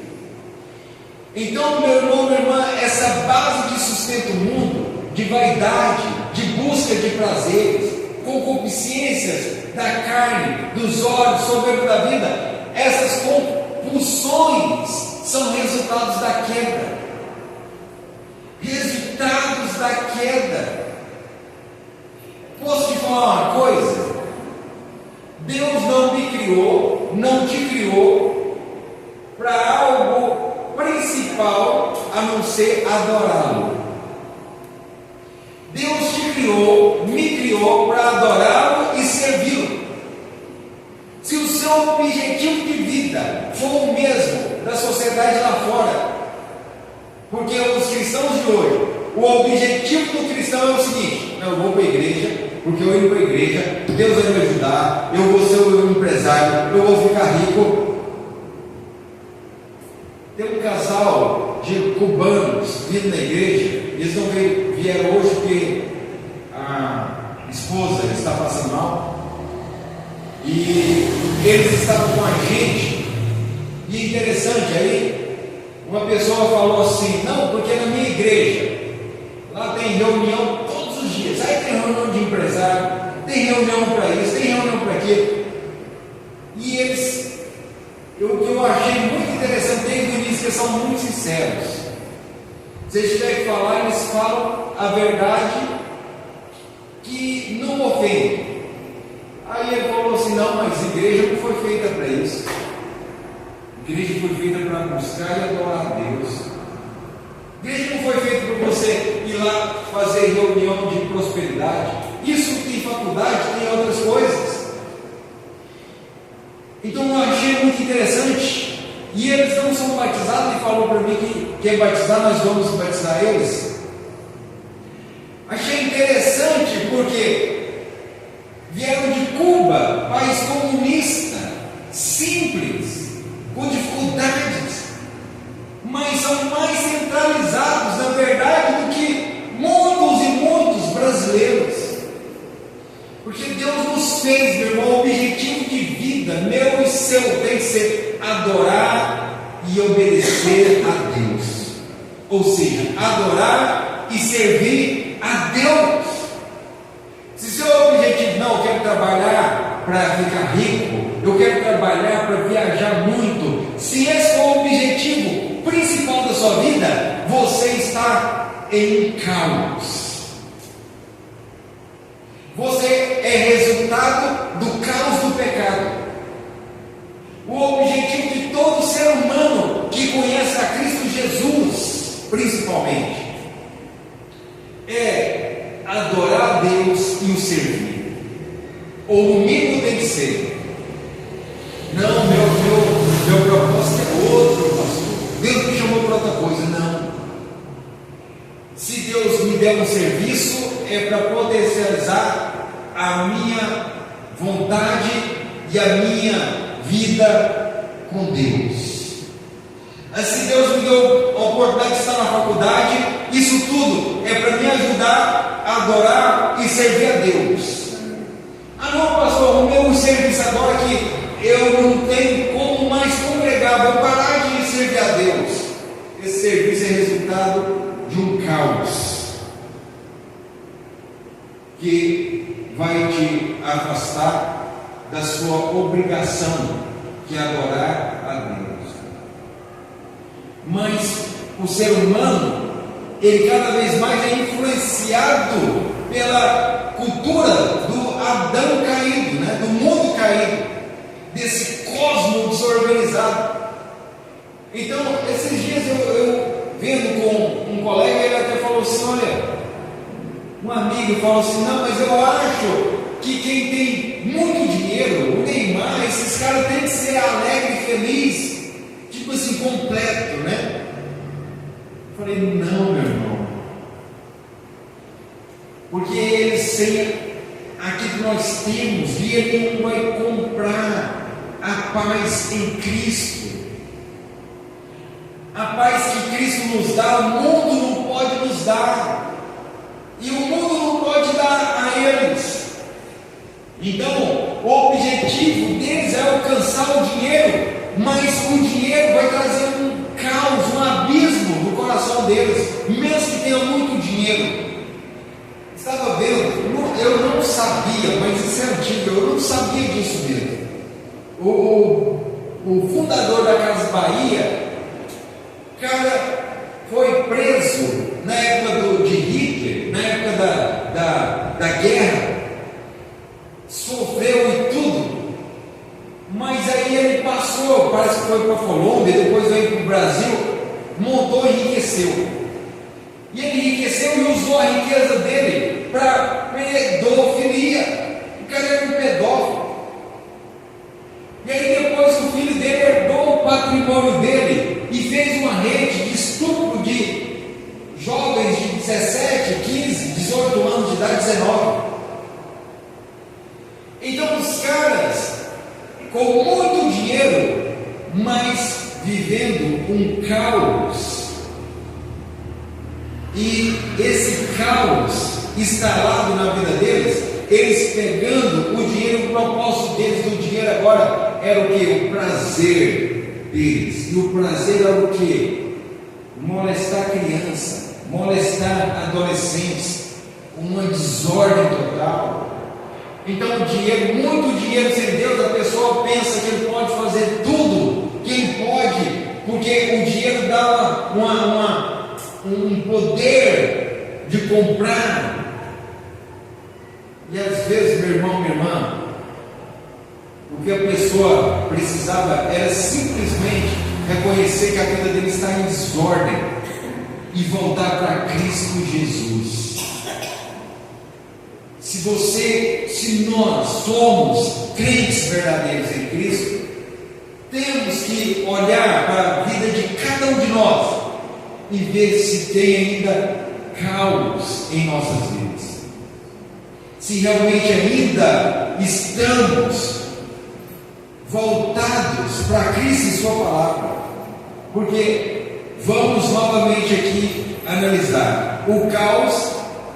Então, meu irmão, minha irmã, essa base que sustenta o mundo, de vaidade, de busca de prazeres, concupiscências da carne, dos olhos, soberba da vida, essas compulsões são resultados da queda. Resultados da queda. Posso te falar uma coisa? Deus não me criou, não te criou para algo principal a não ser adorá-lo. Deus te criou, me criou para adorá-lo e servi-lo. Se o seu objetivo de vida for o mesmo da sociedade lá fora, porque os cristãos de hoje, o objetivo do cristão é o seguinte: não, eu vou para a igreja, porque eu indo para a igreja, Deus vai me ajudar, eu vou ser um empresário, eu vou ficar rico. Tem um casal de cubanos vindo na igreja, eles não vieram hoje porque a esposa está passando mal, e eles estavam com a gente. E interessante, aí uma pessoa falou assim: não, porque na minha igreja lá tem reunião todos os dias, aí tem reunião de empresário, tem reunião para isso, tem reunião para aquilo. E eles, eu achei muito interessante desde o início, eles são muito sinceros. Se eles tiverem que falar, eles falam a verdade que não ofende. Aí ele falou assim: não, mas igreja não foi feita para isso. Igreja foi feita para buscar e adorar a Deus. Igreja não foi feita para você ir lá fazer reunião de prosperidade. Isso tem faculdade, tem outras coisas. Então eu achei muito interessante. E eles não são batizados, e falou para mim que quem batizar, nós vamos batizar eles. Achei interessante porque vieram de Cuba, país comunista, simples, com dificuldades, mas são mais centralizados, na verdade, do que muitos e Porque Deus nos fez, meu irmão, o objetivo de vida, meu e seu, tem que ser adorar e obedecer a Deus. Ou seja, adorar e servir a Deus. Se seu objetivo, não, eu quero trabalhar para ficar rico, eu quero trabalhar para viajar muito, se esse for o objetivo principal da sua vida, você está em caos. Você é resultado do caos do pecado. O objetivo de todo ser humano que conhece a Cristo Jesus, principalmente, é adorar a Deus e o servir. Ou o mínimo tem que ser. Não, meu propósito é outro, pastor. Deus me chamou para outra coisa. Não. Se Deus me der um serviço, é para potencializar a minha vontade e a minha vida com Deus. Assim, Deus me deu a oportunidade de estar na faculdade, isso tudo é para me ajudar a adorar e servir a Deus. Ah não, pastor, o meu serviço agora que eu não tenho como mais congregar, vou parar de servir a Deus. Esse serviço é resultado de um caos que vai te afastar da sua obrigação, que é adorar a Deus. Mas o ser humano, ele cada vez mais é influenciado pela cultura do Adão caído, né? Do mundo caído, desse cosmo desorganizado. Então, esses dias eu vendo com um colega, ele até falou assim, olha, um amigo falou assim, não, mas eu acho que quem tem muito dinheiro, o Neymar, esses caras têm que ser alegre e feliz, tipo assim, completo, né? Eu falei, não, meu irmão, porque eles sem aquilo que nós temos, e ele não vai comprar a paz em Cristo. A paz que Cristo nos dá, o mundo não pode nos dar. E o mundo não pode dar a eles. Então, o objetivo deles é alcançar o dinheiro, mas o dinheiro vai trazer um caos, um abismo no coração deles, mesmo que tenham muito dinheiro. Estava vendo, eu não sabia, mas isso é antigo, eu não sabia disso mesmo. O fundador da Casa Bahia, o cara foi preso na época de Hitler, na época da guerra, sofreu e tudo, mas aí ele passou, parece que foi para a Colômbia, depois veio para o Brasil, montou e enriqueceu. E ele enriqueceu e usou a riqueza dele para pedofilia. O cara era um pedófilo. E aí depois o filho dele herdou o patrimônio dele e fez uma rede de estupro de jovens de 17, 15, 18 anos de idade, 19. Então os caras com muito dinheiro, mas vivendo um caos. E esse caos instalado na vida deles, eles pegando o dinheiro, o propósito deles do dinheiro agora era o que? O prazer deles. E o prazer era o que? Molestar criança, molestar adolescentes, uma desordem total. Então o dinheiro, muito dinheiro sem Deus, a pessoa pensa que ele pode fazer tudo que ele pode, porque o dinheiro dá um poder de comprar. E às vezes, meu irmão, minha irmã, o que a pessoa precisava era simplesmente reconhecer que a vida dele está em desordem e voltar para Cristo Jesus. Se nós somos crentes verdadeiros em Cristo, temos que olhar para a vida de cada um de nós e ver se tem ainda caos em nossas vidas. Se realmente ainda estamos voltados para Cristo e Sua palavra. Porque vamos novamente aqui analisar. O caos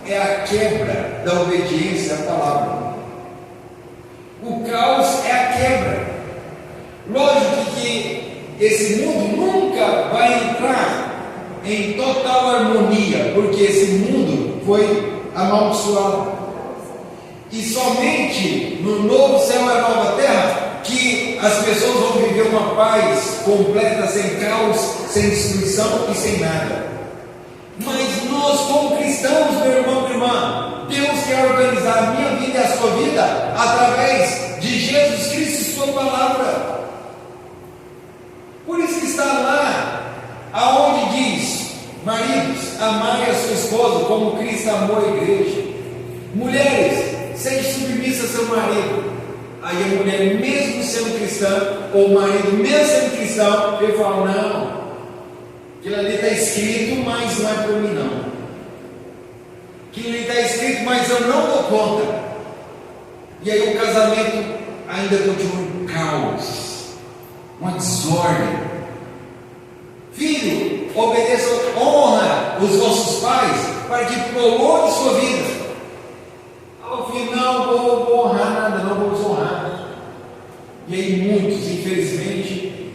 é a quebra da obediência à palavra. esse mundo nunca vai entrar em total harmonia, porque esse mundo foi amaldiçoado. E somente no novo céu e nova terra que as pessoas vão viver uma paz completa, sem caos, sem destruição e sem nada. Mas nós, como cristãos, meu irmão, minha irmã, Deus quer organizar a minha vida e a sua vida através de Jesus Cristo e sua palavra. Por isso que está lá aonde diz: maridos, amai a sua esposa como Cristo amou a igreja. Mulheres, seja submissa a seu marido. Aí a mulher, mesmo sendo cristã, ou o marido, mesmo sendo cristão, ele fala: não, aquilo ali está escrito, mas não é para mim não. Aquilo ali está escrito, mas eu não dou conta. E aí o casamento ainda continua um caos, uma desordem. Filho, obedeça, honra os vossos pais, para que prolongue sua vida. Ao filho, não vou honrar nada, não vou desonrar. E aí muitos, infelizmente,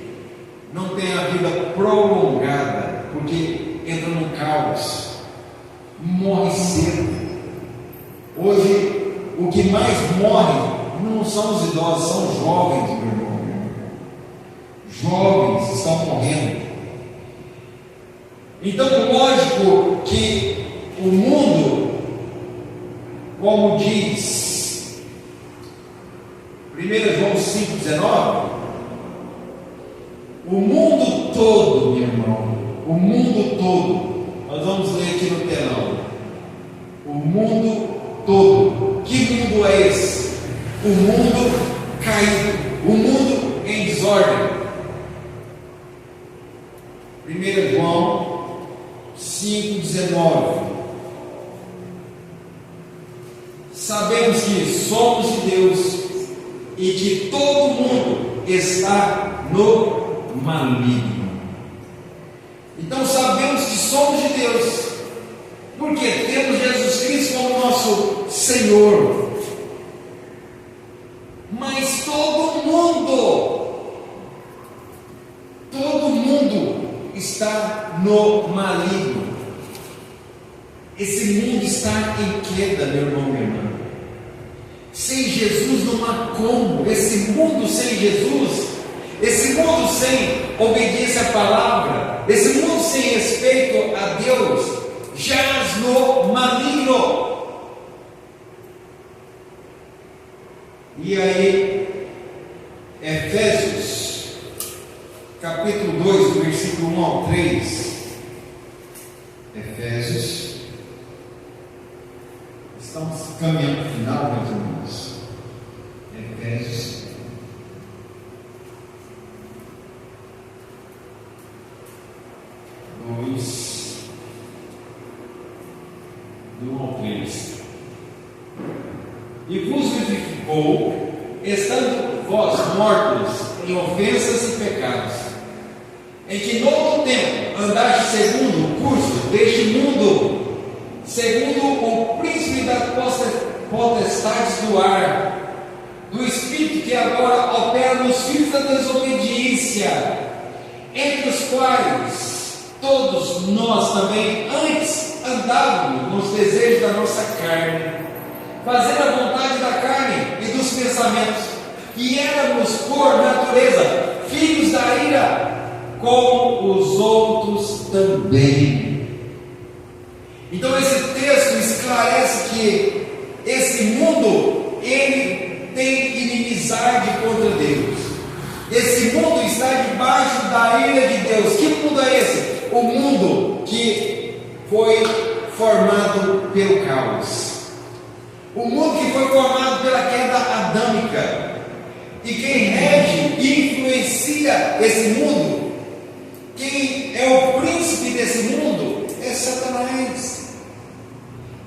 não têm a vida prolongada, porque entra no caos, morre cedo. Hoje, o que mais morre não são os idosos, são os jovens, meu irmão. Jovens estão morrendo. Então, lógico que o mundo, como diz 1 João 5,19, o mundo todo, meu irmão, o mundo todo, nós vamos ler aqui no telão, o mundo todo. Que mundo é esse? O mundo caído, o mundo em desordem. 1 João 5,19. Sabemos que somos de Deus e que todo mundo está no maligno. Então sabemos que somos de Deus, porque temos Jesus Cristo como nosso Senhor. Mas todo mundo está no maligno. Esse mundo está em queda, meu irmão, minha irmã. Sem Jesus não há como. Esse mundo sem Jesus, esse mundo sem obediência à palavra, esse mundo sem respeito a Deus, jaz no maligno. E aí, Efésios, capítulo 2, do versículo 1 ao 3. Efésios. Estamos caminhando para o final, meus irmãos. Efésios. Do 1 ao 3. E vos vivificou, estando vós mortos em ofensas e pecados, em que no outro tempo andaste segundo o curso deste mundo, segundo o príncipe da potestade do ar, do espírito que agora opera nos filhos da desobediência, entre os quais todos nós também antes andávamos nos desejos da nossa carne, fazendo a vontade da carne e dos pensamentos, e éramos por natureza filhos da ira, como os outros também. Então esse texto esclarece que esse mundo, ele tem inimizade contra Deus. Esse mundo está debaixo da ira de Deus. Que mundo é esse? O mundo que foi formado pelo caos. O mundo que foi formado pela queda adâmica. E quem rege e influencia esse mundo, quem é o príncipe desse mundo, é Satanás.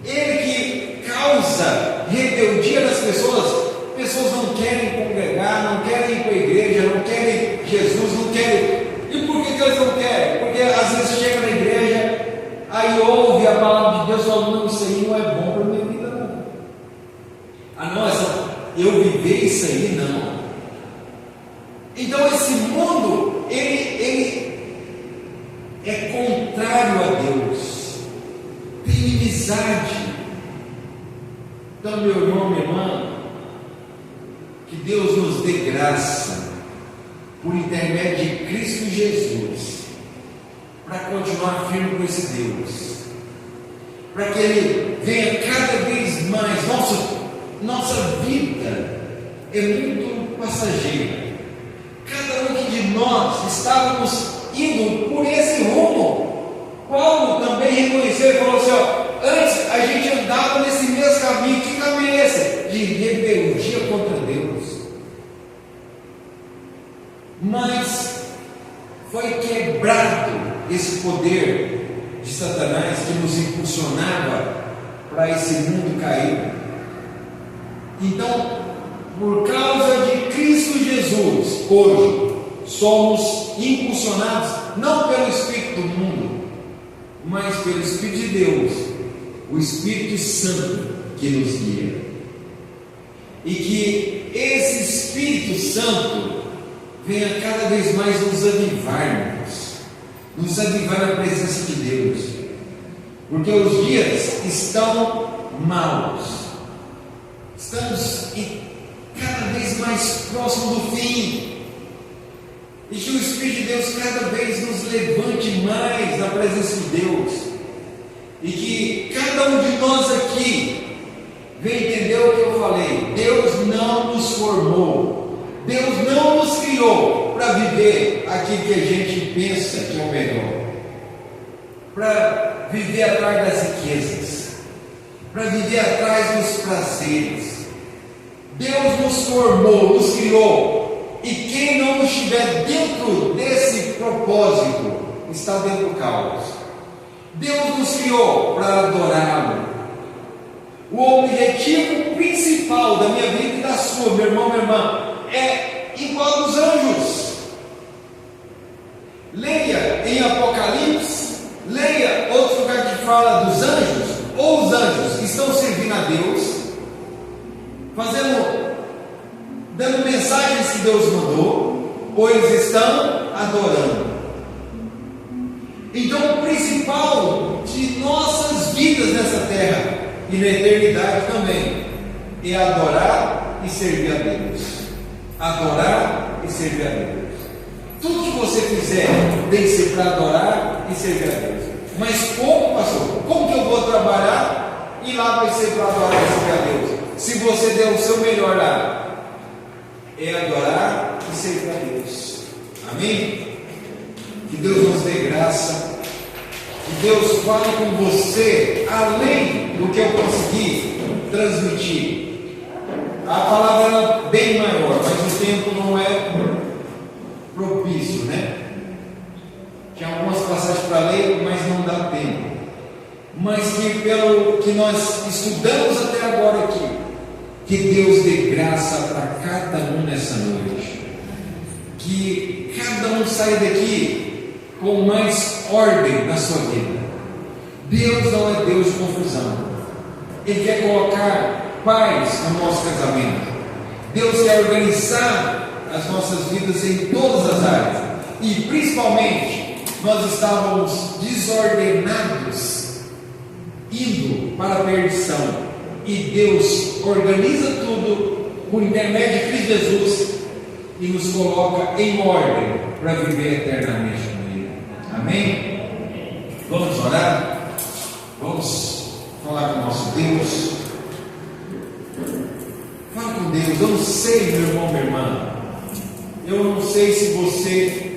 Ele que causa rebeldia nas pessoas. Pessoas não querem congregar, não querem ir para a igreja, não querem Jesus, não querem. E por que eles não querem? Porque às vezes chega na igreja, aí ouve a palavra de Deus e fala: não, isso aí não é bom para a minha vida, não. Ah, não, eu viver isso aí, não. Então esse mundo, ele é contrário a Deus, tem inimizade. Então, meu irmão, minha irmã, que Deus nos dê graça, por intermédio de Cristo Jesus, para continuar firme com esse Deus, para que Ele venha cada vez mais. Nossa vida é muito passageira. Cada um de nós estávamos indo por esse rumo. Paulo também reconheceu e falou assim: antes a gente andava nesse mesmo caminho. Que caminho é esse? De rebeldia contra Deus. Mas foi quebrado esse poder de Satanás que nos impulsionava para esse mundo caído. Então, por causa de Cristo Jesus, hoje somos impulsionados não pelo Espírito do mundo, mas pelo Espírito de Deus, o Espírito Santo que nos guia. E que esse Espírito Santo venha cada vez mais nos avivar na presença de Deus, porque os dias estão maus, estamos cada vez mais próximo do fim, e que o Espírito de Deus cada vez nos levante mais na presença de Deus, e que cada um de nós aqui venha entender o que eu falei. Deus não nos formou, Deus não nos criou para viver aquilo que a gente pensa que é o melhor, para viver atrás das riquezas, para viver atrás dos prazeres. Deus nos formou, nos criou, e quem não estiver dentro desse propósito está dentro do caos. Deus nos criou para adorá-lo. O objetivo principal da minha vida e da sua, meu irmão, minha irmã, é igual dos anjos. Leia em Apocalipse, leia outro lugar que fala dos anjos, ou os anjos estão servindo a Deus, dando mensagens que Deus mandou, ou eles estão adorando. Então, o principal de nossas vidas nessa terra e na eternidade também é adorar e servir a Deus. Adorar e servir a Deus. Tudo que você fizer tem que ser para adorar e servir a Deus. Mas como, pastor? Como que eu vou trabalhar e lá vai ser para adorar e servir a Deus? Se você der o seu melhor lá, é adorar e servir a Deus. Amém? Que Deus nos dê graça, que Deus fale com você além do que eu consegui transmitir. A palavra é bem maior, mas o tempo não é propício, né? Tinha algumas passagens para ler, mas não dá tempo. Mas que pelo que nós estudamos até agora aqui, que Deus dê graça para cada um nessa noite, que cada um saia daqui com mais ordem na sua vida. Deus não é Deus de confusão, Ele quer colocar paz no nosso casamento. Deus quer organizar as nossas vidas em todas as áreas, e principalmente nós estávamos desordenados, indo para a perdição, e Deus organiza tudo por intermédio de Cristo Jesus e nos coloca em ordem para viver eternamente com Ele. Amém? Vamos orar? Vamos falar com o nosso Deus. Fala com Deus. Eu não sei, meu irmão, minha irmã, eu não sei se você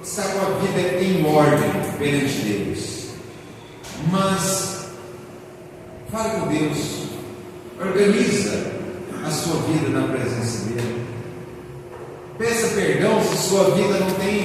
está com a vida em ordem perante Deus, mas fala com Deus, organiza a sua vida na presença dEle, peça perdão se sua vida não tem